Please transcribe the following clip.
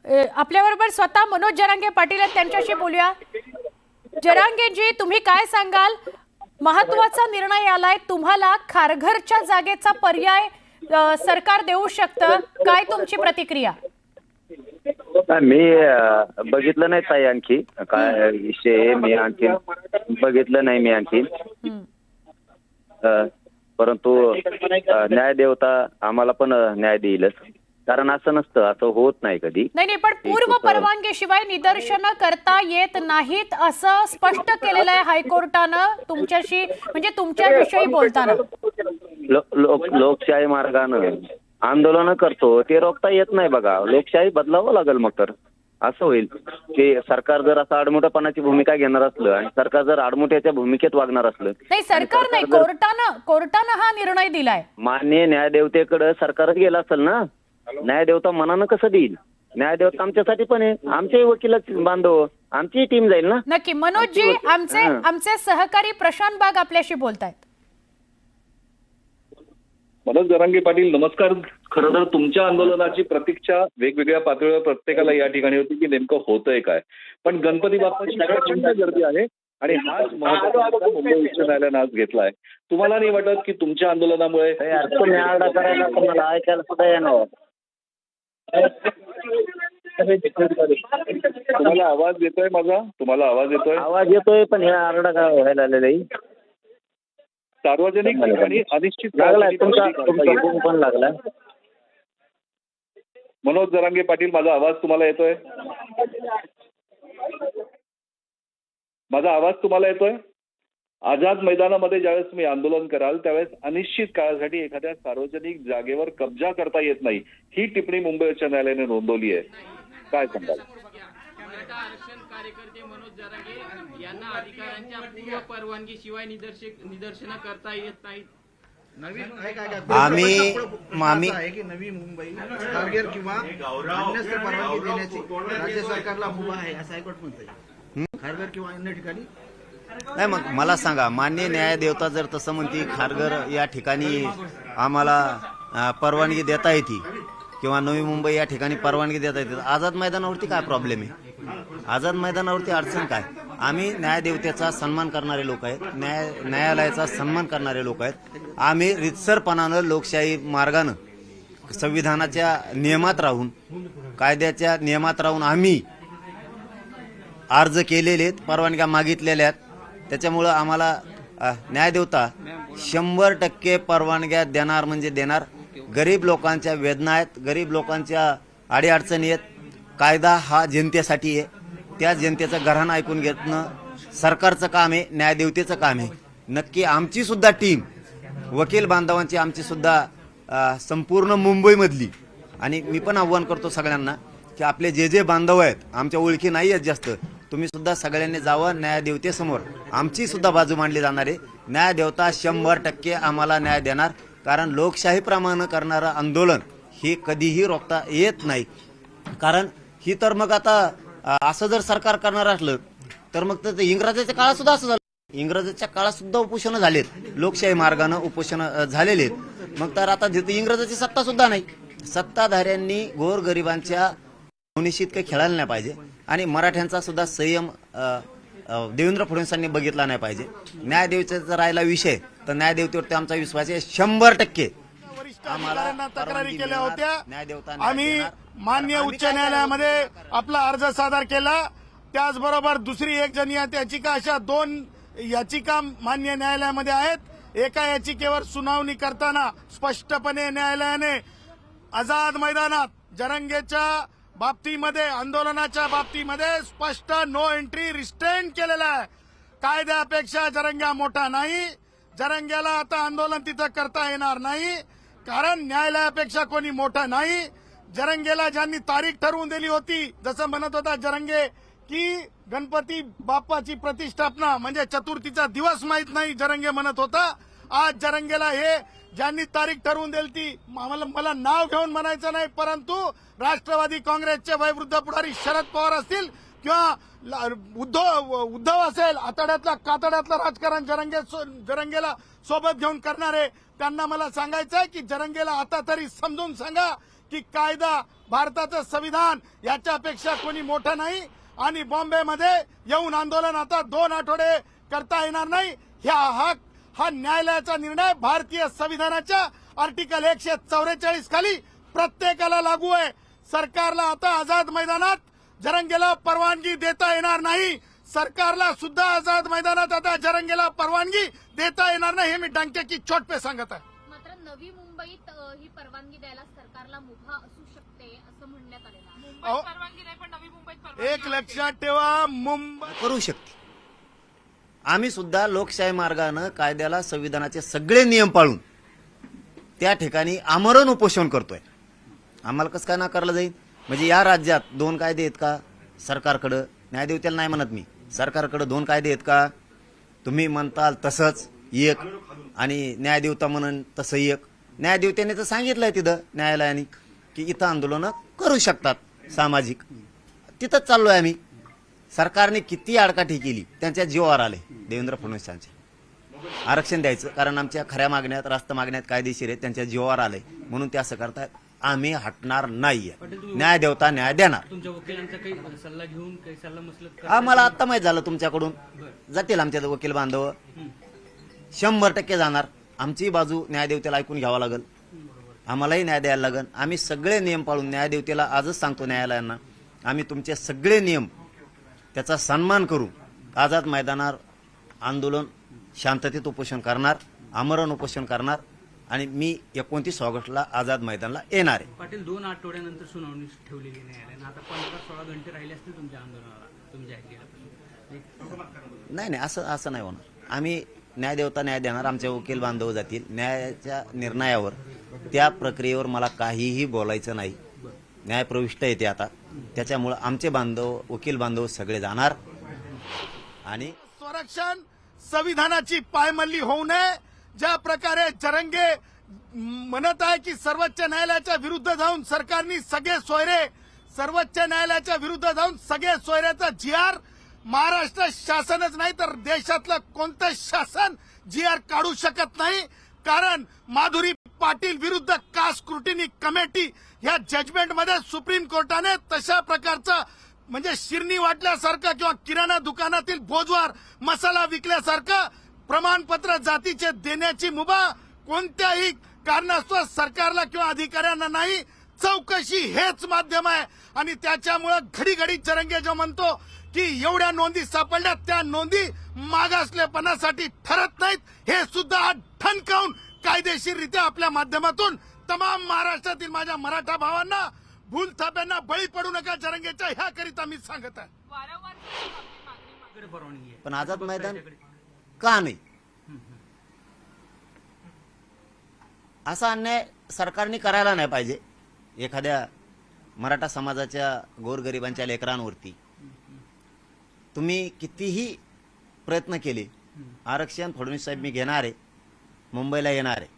आपल्याबरोबर स्वतः मनोज जरांगे पाटील आहेत, त्यांच्याशी बोलूया। जरांगेजी, तुम्ही काय सांगाल? महत्त्वाचा निर्णय आलाय, तुम्हाला खारघरच्या जागेचा पर्याय सरकार देऊ शकतं, काय तुमची प्रतिक्रिया? मी बघितलं नाही ताई, आणखी काय विषय मी आणखी बघितलं नाही मी आणखी, परंतु न्याय देवता आम्हाला पण न्याय देईलच, कारण असं नसतं, असं होत नाही कधी। नाही, पण पूर्व परवानगीशिवाय निदर्शनं करता येत नाहीत असं स्पष्ट केलेलं आहे हायकोर्टानं तुमच्याशी, म्हणजे तुमच्याविषयी बोलताना। लोकशाही मार्गानं आंदोलन करतो ते रोखता येत नाही बघा, लोकशाही बदलावं लागेल मग तर असं होईल की सरकार जर असं आडमुठेपणाची भूमिका घेणार असलं आणि सरकार जर आडमुठ्याच्या भूमिकेत वागणार असलं, नाही सरकार नाही, कोर्टानं हा निर्णय दिलाय। मान्य न्यायदेवतेकडे सरकारच गेला असेल ना, न्यायदेवता मनानं कसं देईल? न्यायदेवता आमच्यासाठी पण आहे, आमचे वकीलच बांधव, आमची टीम जाईल ना। नक्की मनोजजी, आमचे सहकारी प्रशांत बाग आपल्याशी बोलतायत। मनोज जरांगे पाटील, नमस्कार। खरं तर तुमच्या आंदोलनाची प्रतीक्षा वेगवेगळ्या पातळीवर प्रत्येकाला या ठिकाणी होती की नेमकं होतंय काय, पण गणपती बाप्पाची प्रचंड गर्दी आहे आणि हाच महत्त्वाचा मुंबई उच्च न्यायालयानं आज घेतलाय। तुम्हाला नाही वाटत की तुमच्या आंदोलनामुळे तुम्हाला ऐकायला सुद्धा येणार? तुम्हाला आवाज येतोय माझा? तुम्हाला आवाज येतोय? आवाज येतोय, पण हे आरडा काय व्हायला आलेलं सार्वजनिक ठिकाणी अनिश्चित लागलाय, तुमचा पण लागला। मनोज जरांगे पाटील, माझा आवाज तुम्हाला येतोय? माझा आवाज तुम्हाला येतोय? आझाद मैदानामध्ये ज्यावेळेस तुम्ही आंदोलन कराल त्यावेळेस अनिश्चित काळासाठी एखाद्या सार्वजनिक जागेवर कब्जा करता येत नाही, ही टिप्पणी मुंबई उच्च न्यायालयाने नोंदवली आहे, काय सांगाल? आरक्षण कार्यकर्ते मनोज जरांगे यांना अधिकाऱ्यांच्या पूर्व परवानगीशिवाय निदर्शनं करता येत नाहीत। आम्ही आहे की नवी मुंबई खारघर किंवा अन्यत्र परवानगी देण्याची राज्य सरकारला मुभा आहे असं हायकोर्ट म्हणतंय। खारघर किंवा अन्य ठिकाणी नाही, मग मला सांगा, मान्य न्यायदेवता जर तसं म्हणते खारघर या ठिकाणी आम्हाला परवानगी देता येते किंवा नवी मुंबई या ठिकाणी परवानगी देता येते, आझाद मैदानावरती काय प्रॉब्लेम आहे? आझाद मैदानावरती अडचण काय? आम्ही न्यायदेवतेचा सन्मान करणारे लोक आहेत, न्यायालयाचा सन्मान करणारे लोक आहेत। आम्ही रितसरपणानं लोकशाही मार्गानं संविधानाच्या नियमात राहून, कायद्याच्या नियमात राहून आम्ही अर्ज केलेले आहेत, परवानग्या मागितलेल्या आहेत। त्याच्यामुळं आम्हाला न्यायदेवता 100% परवानग्या देणार म्हणजे देणार। गरीब लोकांच्या वेदना आहेत, गरीब लोकांच्या अडीअडचणी आहेत, कायदा हा जनतेसाठी आहे, त्या जनतेचं घराणं ऐकून घेणं सरकारचं काम आहे, न्यायदेवतेचं काम आहे। नक्की आमची सुद्धा टीम, वकील बांधवांची आमची सुद्धा संपूर्ण मुंबईमधली, आणि मी पण आव्हान करतो सगळ्यांना की आपले जे बांधव आहेत, आमच्या ओळखी नाही आहेत जास्त, तुम्ही सुद्धा सगळ्यांनी जावं न्यायदेवतेसमोर, आमची सुद्धा बाजू मांडली जाणार आहे। न्यायदेवता 100% आम्हाला न्याय देणार, कारण लोकशाहीप्रमाणे करणारं आंदोलन हे कधीही रोखता येत नाही। कारण ही तर मग आता असं जर सरकार करणार असलं तर मग तर इंग्रजाच्या काळात सुद्धा असं झालं, इंग्रजाच्या काळात सुद्धा उपोषण झालेत, लोकशाही मार्गानं उपोषण झालेले आहेत। मग तर आता तिथे इंग्रजाची सत्ता सुद्धा नाही, सत्ताधाऱ्यांनी गोरगरिबांच्या भावनेशी इतकं खेळायला नाही पाहिजे, आणि मराठ्यांचा सुद्धा संयम देवेंद्र फडणवीसांनी बघितला नाही पाहिजे। न्यायदेवतेचा राहिला विषय तर न्यायदेवतेवरती आमचा विश्वास आहे 100%। अधिकाऱ्यांना तक्रारी केल्या होत्या, आम्ही मान्य उच्च न्यायालयामध्ये आपला अर्ज सादर केला। त्याचबरोबर दुसरी एक जनहित याचिका, अशा 2 याचिका मान्य न्यायालयामध्ये आहेत। एका याचिकेवर सुनावणी करताना स्पष्टपणे न्यायालयाने आझाद मैदानात जरांगेच्या बाबतीमध्ये, आंदोलनाच्या बाबतीमध्ये स्पष्ट नो एंट्री रिस्ट्रेन केलेला आहे। कायद्यापेक्षा जरांगा मोठा नाही, जरांग्याला आता आंदोलन तिथं करता येणार नाही, कारण न्यायालयापेक्षा कोणी मोठा नाही। जरांगेला ज्यांनी तारीख ठरवून दिली होती, जसं म्हणत होता जरांगे की गणपती बाप्पाची प्रतिष्ठापना म्हणजे चतुर्थीचा दिवस माहित नाही, जरांगे म्हणत होता। आज जरांगेला हे ज्यांनी तारीख ठरवून दिली ती, मला नाव घेऊन म्हणायचं नाही, परंतु राष्ट्रवादी काँग्रेसचे वयोवृद्ध पुढारी शरद पवार असतील किंवा उद्धव असेल, कातड्यातलं राजकारण जरांगेला सोबत घेऊन करणारे, त्यांना मला सांगायचंय की जरांगेला आता तरी समजून सांगा की कायदा, भारताचं संविधान याच्यापेक्षा कोणी मोठं नाही आणि बॉम्बेमध्ये येऊन आंदोलन आता 2 आठवडे करता येणार नाही. हा न्यायालयाचा निर्णय भारतीय संविधानाच्या आर्टिकल 144 खाली प्रत्येकाला लागू आहे. सरकारला आता आझाद मैदानात जरंगेला परवानगी देता येणार नाही. सरकारला सुद्धा आझाद मैदानात आता जरंगेला परवानगी देता येणार नाही, हे मी डंक्याची चोट पे सांगत आहे. मात्र नवी मुंबईत ही परवानगी द्यायला सरकारला मुभा असू शकते असं म्हणण्यात आलेलं आहे. अहो, परवानगी नाही पण नवी मुंबईत एक लक्षात ठेवा, मुंबई करू शकते. आम्ही सुद्धा लोकशाही मार्गानं कायद्याला, संविधानाचे सगळे नियम पाळून त्या ठिकाणी आमरण उपोषण करतोय. आम्हाला कसं काय नाकारलं जाईल? म्हणजे या राज्यात 2 कायदे आहेत का? सरकारकडं, न्यायदेवतेला नाही म्हणत मी, सरकारकडे 2 कायदे आहेत का? तुम्ही म्हणताल तसंच एक आणि न्यायदेवता म्हणून तसं एक. न्यायदेवतेने तर सांगितलंय तिथं न्यायालयाने की इथं आंदोलनं करू शकतात सामाजिक. तिथंच चाललोय आम्ही. सरकारने किती आडकाठी केली, त्यांच्या जीवावर आले देवेंद्र फडणवीसांच्या. आरक्षण द्यायचं कारण आमच्या खऱ्या मागण्यात, रास्त मागण्यात कायदेशीर आहेत, त्यांच्या जीवावर आलंय म्हणून ते असं करतायत. आम्ही हटणार नाहीये. न्याय देवता न्याय देणार. तुमच्या वकिलांचा काही सल्ला घेऊन काही सल्ला मसलत आम्हाला आत्ता माहित झालं तुमच्याकडून. जातील आमच्या वकील बांधव 100% जाणार. आमची बाजू न्यायदेवतेला ऐकून घ्यावा लागेल, आम्हालाही न्याय द्यायला लागेल. आम्ही सगळे नियम पाळून न्यायदेवतेला आजच सांगतो न्यायालयांना, आम्ही तुमचे सगळे नियम त्याचा सन्मान करू. आझाद मैदानावर आंदोलन शांततेत उपोषण करणार, आमरण उपोषण करणार आणि मी 29 ऑगस्टला आझाद मैदानला येणार आहे. पाटील 2 आठवड्यानंतर सुनावणी ठेवलेली न्यायालयानं. आता 15-16 घंटे राहिले असतील तुमच्या आंदोलनाला, तुमच्या नाही असं नाही होणार. आम्ही न्यायदेवता न्याय देणार. आमचे वकील बांधव जातील न्यायाच्या निर्णयावर. त्या प्रक्रियेवर मला काहीही बोलायचं नाही. न्याय प्रविष्ट येते आता, त्याच्यामुळे आमचे बांधव, वकील बांधव सगळे जाणार. आणि संरक्षण संविधानाची पायमल्ली होऊ नये. ज्या प्रकारे जरंगे म्हणत आहे की सर्वोच्च न्यायालयाच्या विरुद्ध जाऊन सरकारने सगळे सोयरे, सर्वोच्च न्यायालयाच्या विरुद्ध जाऊन सगळे सोयऱ्याचा GR महाराष्ट्र शासनच नाही तर देशातलं कोणतं शासन GR काढू शकत नाही. कारण माधुरी पाटील विरुद्ध कास्ट स्क्रुटिनी कमिटी या जजमेंटमध्ये सुप्रीम कोर्टाने तशा प्रकारचं म्हणजे शिरणी वाटल्यासारखं किंवा किराणा दुकानातील भोजवार मसाला विकल्यासारखं प्रमाणपत्र जातीचे देण्याची मुभा कोणत्याही कारणास्तव सरकारला किंवा अधिकाऱ्यांना नाही. चौकशी हेच माध्यम आहे आणि त्याच्यामुळे घडी घडी जरंगे जो म्हणतो की एवढ्या नोंदी सापडल्या, त्या नोंदी मागासलेपणासाठी ठरत नाहीत, हे सुद्धा ठणकावून कायदेशीररित्या आपल्या माध्यमातून तमाम महाराष्ट्रातील माझ्या मराठा भावांना, भूलथाप्यांना बळी पडू नका जरंगेच्या ह्याकरिता मी सांगत आहे. पण आझाद मैदान का नाही? असा अन्याय सरकारने करायला नाही पाहिजे. एखाद्या मराठा समाजाच्या गोरगरिबांच्या लेकरांवरती तुम्ही कितीही प्रयत्न केले, आरक्षण फडणवीस साहेब मी घेणार आहे, मुंबईला येणार आहे,